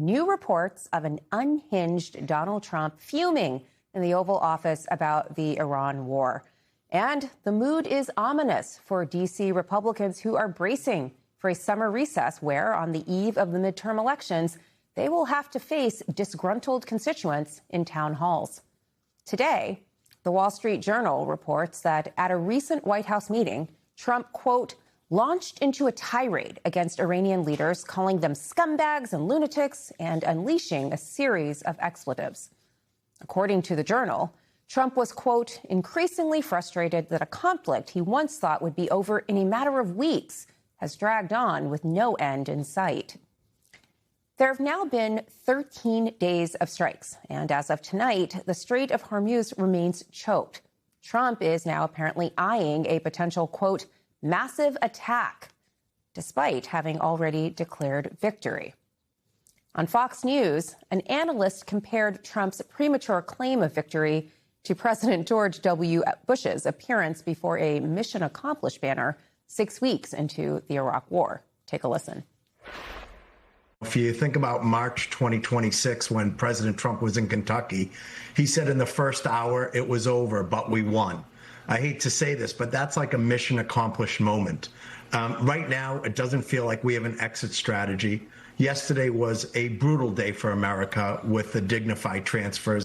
new reports of an unhinged Donald Trump fuming in the Oval Office about the Iran war. And the mood is ominous for D.C. Republicans who are bracing for a summer recess where, on the eve of the midterm elections, they will have to face disgruntled constituents in town halls. Today, the Wall Street Journal reports that at a recent White House meeting, Trump, quote, launched into a tirade against Iranian leaders, calling them scumbags and lunatics and unleashing a series of expletives. According to the Journal, Trump was, quote, increasingly frustrated that a conflict he once thought would be over in a matter of weeks has dragged on with no end in sight. There have now been 13 days of strikes, and as of tonight, the Strait of Hormuz remains choked. Trump is now apparently eyeing a potential, quote, massive attack, despite having already declared victory. On Fox News, an analyst compared Trump's premature claim of victory to President George W. Bush's appearance before a mission accomplished banner 6 weeks into the Iraq War. Take a listen. If you think about March 2026, when President Trump was in Kentucky, he said in the first hour it was over, but we won. I hate to say this, but that's like a mission accomplished moment. Right now, it doesn't feel like we have an exit strategy. Yesterday was a brutal day for America with the dignified transfers.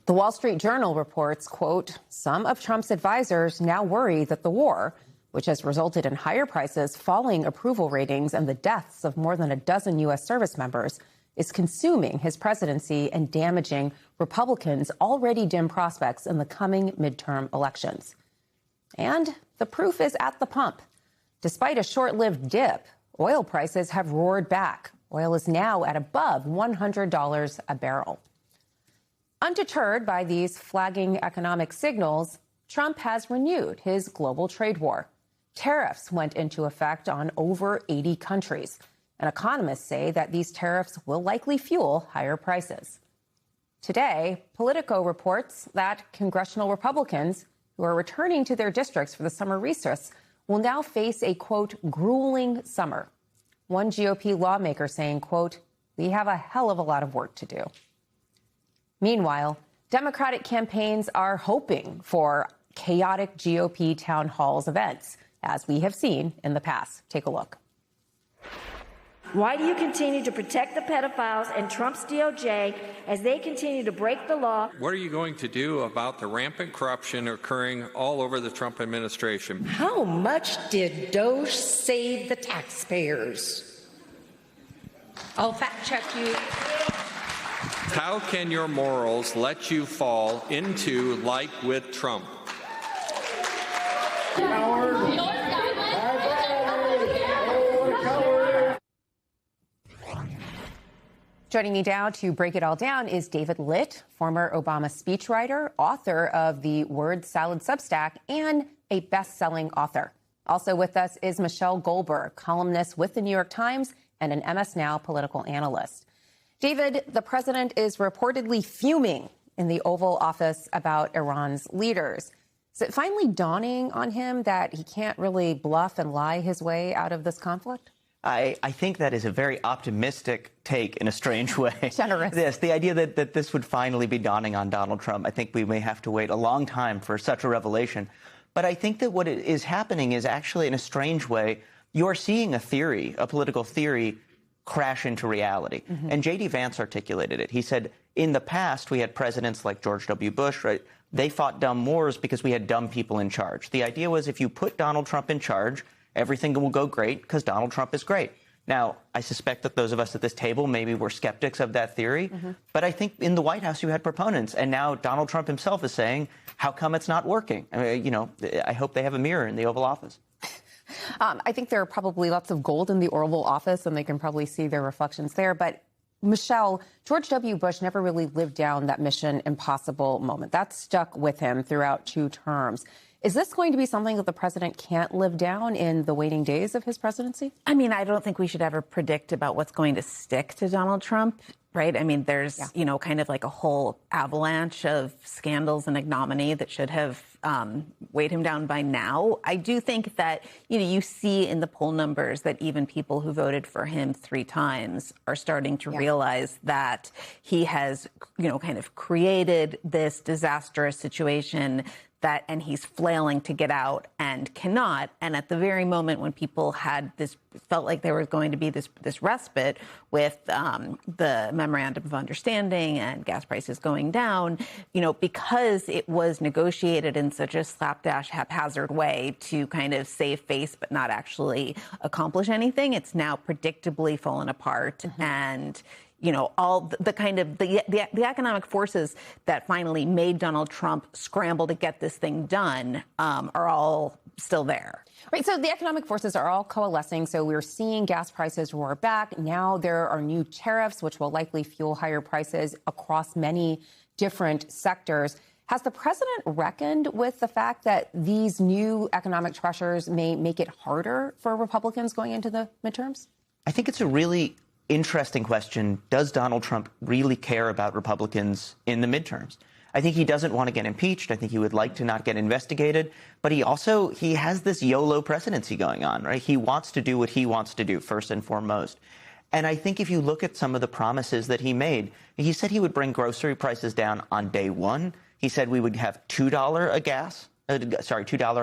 The Wall Street Journal reports, quote, some of Trump's advisors now worry that the war, which has resulted in higher prices, falling approval ratings, and the deaths of more than a dozen U.S. service members, is consuming his presidency and damaging Republicans' already dim prospects in the coming midterm elections. And the proof is at the pump. Despite a short-lived dip, oil prices have roared back. Oil is now at above $100 a barrel. Undeterred by these flagging economic signals, Trump has renewed his global trade war. Tariffs went into effect on over 80 countries. And economists say that these tariffs will likely fuel higher prices. Today, Politico reports that congressional Republicans who are returning to their districts for the summer recess will now face a, quote, grueling summer. One GOP lawmaker saying, quote, we have a hell of a lot of work to do. Meanwhile, Democratic campaigns are hoping for chaotic GOP town halls events, as we have seen in the past. Take a look. Why do you continue to protect the pedophiles and Trump's DOJ as they continue to break the law? What are you going to do about the rampant corruption occurring all over the Trump administration? How much did DOJ save the taxpayers? I'll fact check you. How can your morals let you fall into like with Trump? Joining me now to break it all down is David Litt, former Obama speechwriter, author of the Word Salad Substack, and a best-selling author. Also with us is Michelle Goldberg, columnist with the New York Times and an MS Now political analyst. David, the president is reportedly fuming in the Oval Office about Iran's leaders. Is it finally dawning on him that he can't really bluff and lie his way out of this conflict? I think that is a very optimistic take in a strange way. Generous. Yes, the idea that this would finally be dawning on Donald Trump, I think we may have to wait a long time for such a revelation. But I think that what is happening is actually, in a strange way, you're seeing a theory, a political theory, crash into reality. Mm-hmm. And J.D. Vance articulated it. He said, in the past, we had presidents like George W. Bush, right? They fought dumb wars because we had dumb people in charge. The idea was if you put Donald Trump in charge, everything will go great because Donald Trump is great. Now, I suspect that those of us at this table maybe were skeptics of that theory. Mm-hmm. But I think in the White House you had proponents. And now Donald Trump himself is saying, how come it's not working? I mean, I hope they have a mirror in the Oval Office. I think there are probably lots of gold in the Oval Office, and they can probably see their reflections there. But, Michelle, George W. Bush never really lived down that Mission Impossible moment. That stuck with him throughout 2 terms. Is this going to be something that the president can't live down in the waning days of his presidency? I mean, I don't think we should ever predict about what's going to stick to Donald Trump. right? I mean, there's, kind of like a whole avalanche of scandals and ignominy that should have weighed him down by now. I do think that, you see in the poll numbers that even people who voted for him 3 times are starting to realize that he has, kind of created this disastrous situation and he's flailing to get out and cannot. And at the very moment when people had felt like there was going to be this respite with the memorandum of understanding and gas prices going down, because it was negotiated in such a slapdash, haphazard way to kind of save face but not actually accomplish anything, it's now predictably fallen apart. And all the kind of the economic forces that finally made Donald Trump scramble to get this thing done are all still there. Right. So the economic forces are all coalescing. So we're seeing gas prices roar back. Now there are new tariffs, which will likely fuel higher prices across many different sectors. Has the president reckoned with the fact that these new economic pressures may make it harder for Republicans going into the midterms? I think it's a really interesting question. Does Donald Trump really care about Republicans in the midterms? I think he doesn't want to get impeached. I think he would like to not get investigated. But he has this YOLO presidency going on, right? He wants to do what he wants to do, first and foremost. And I think if you look at some of the promises that he made, he said he would bring grocery prices down on day one. He said we would have $2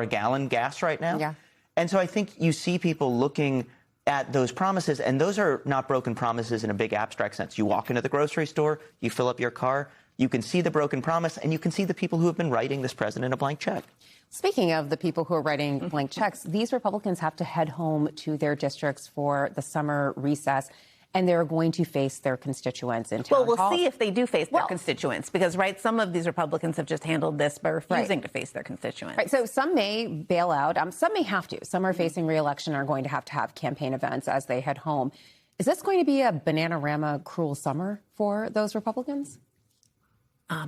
a gallon gas right now. Yeah. And so I think you see people looking at those promises, and those are not broken promises in a big abstract sense. You walk into the grocery store, you fill up your car, you can see the broken promise, and you can see the people who have been writing this president a blank check. Speaking of the people who are writing blank checks, these Republicans have to head home to their districts for the summer recess, and they're going to face their constituents in town Well, hall. we'll see if they do face their constituents, because, some of these Republicans have just handled this by refusing to face their constituents. Right. So some may bail out. Some may have to. Some are facing re-election and are going to have campaign events as they head home. Is this going to be a Bananarama cruel summer for those Republicans?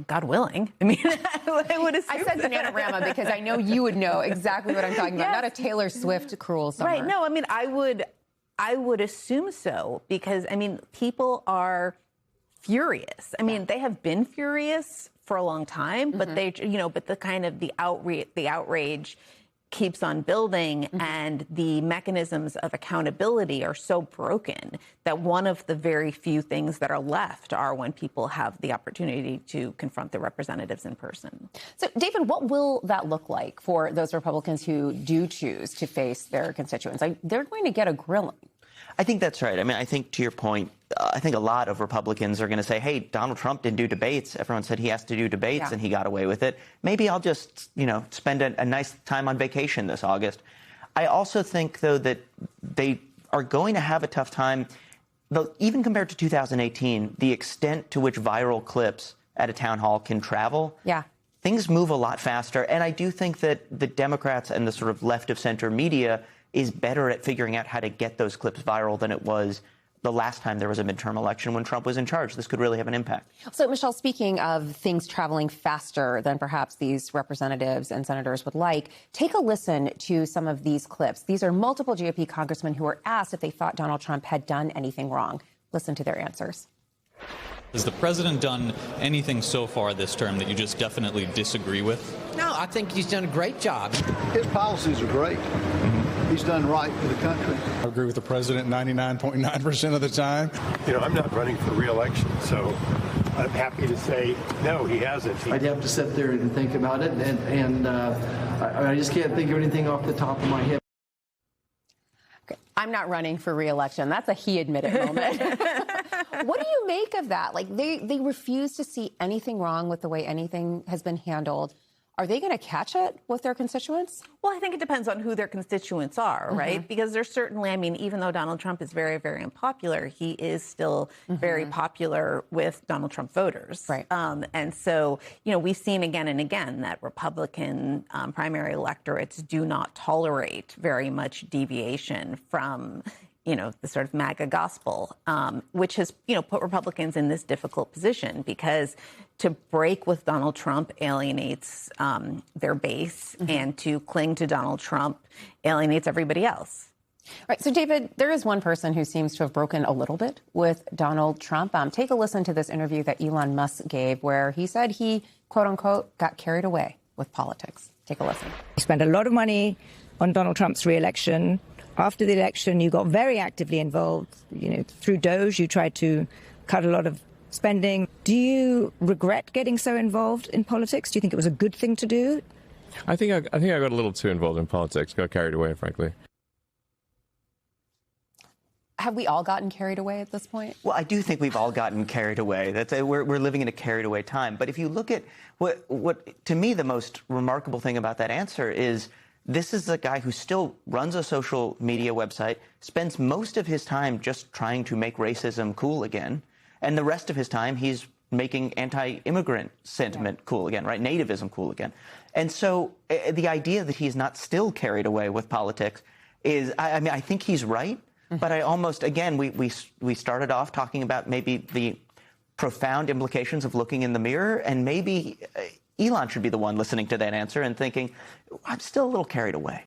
God willing. I mean, I would assume. I said Bananarama because I know you would know exactly what I'm talking about. Not a Taylor Swift cruel summer. Right. No, I mean, I would assume so, because, people are furious. I mean, they have been furious for a long time, but but the kind of the outrage keeps on building, and the mechanisms of accountability are so broken that one of the very few things that are left are when people have the opportunity to confront their representatives in person. So, David, what will that look like for those Republicans who do choose to face their constituents? They're going to get a grilling. I think that's right. I mean, I think to your point, I think a lot of Republicans are going to say, hey, Donald Trump didn't do debates. Everyone said he has to do debates, and he got away with it. Maybe I'll just, spend a nice time on vacation this August. I also think, though, that they are going to have a tough time, even compared to 2018, the extent to which viral clips at a town hall can travel. Yeah. Things move a lot faster. And I do think that the Democrats and the sort of left of center media is better at figuring out how to get those clips viral than it was the last time there was a midterm election when Trump was in charge. This could really have an impact. So, Michelle, speaking of things traveling faster than perhaps these representatives and senators would like, take a listen to some of these clips. These are multiple GOP congressmen who were asked if they thought Donald Trump had done anything wrong. Listen to their answers. Has the president done anything so far this term that you just definitely disagree with? No, I think he's done a great job. His policies are great. He's done right for the country. I agree with the president 99.9% of the time. I'm not running for re-election, so I'm happy to say, no, he hasn't. I'd have to sit there and think about it, and I just can't think of anything off the top of my head. Okay. I'm not running for re-election. That's a he admitted moment. What do you make of that? Like, they refuse to see anything wrong with the way anything has been handled. Are they going to catch it with their constituents? Well, I think it depends on who their constituents are, right? Because there's certainly, even though Donald Trump is very, very unpopular, he is still very popular with Donald Trump voters. Right. And so, we've seen again and again that Republican primary electorates do not tolerate very much deviation from the sort of MAGA gospel, which has, put Republicans in this difficult position, because to break with Donald Trump alienates their base, and to cling to Donald Trump alienates everybody else. All right, so David, there is one person who seems to have broken a little bit with Donald Trump. Take a listen to this interview that Elon Musk gave where he said he, quote unquote, got carried away with politics. Take a listen. You spent a lot of money on Donald Trump's re-election. After the election, you got very actively involved. Through Doge, you tried to cut a lot of spending. Do you regret getting so involved in politics? Do you think it was a good thing to do? I think I got a little too involved in politics, got carried away, frankly. Have we all gotten carried away at this point? Well, I do think we've all gotten carried away. We're living in a carried away time. But if you look at what to me the most remarkable thing about that answer is this is a guy who still runs a social media website, spends most of his time just trying to make racism cool again, and the rest of his time he's making anti-immigrant sentiment cool again, right? Nativism cool again. And so the idea that he's not still carried away with politics is, I think he's right. But I almost, again, we started off talking about maybe the profound implications of looking in the mirror, and maybe Elon should be the one listening to that answer and thinking, I'm still a little carried away.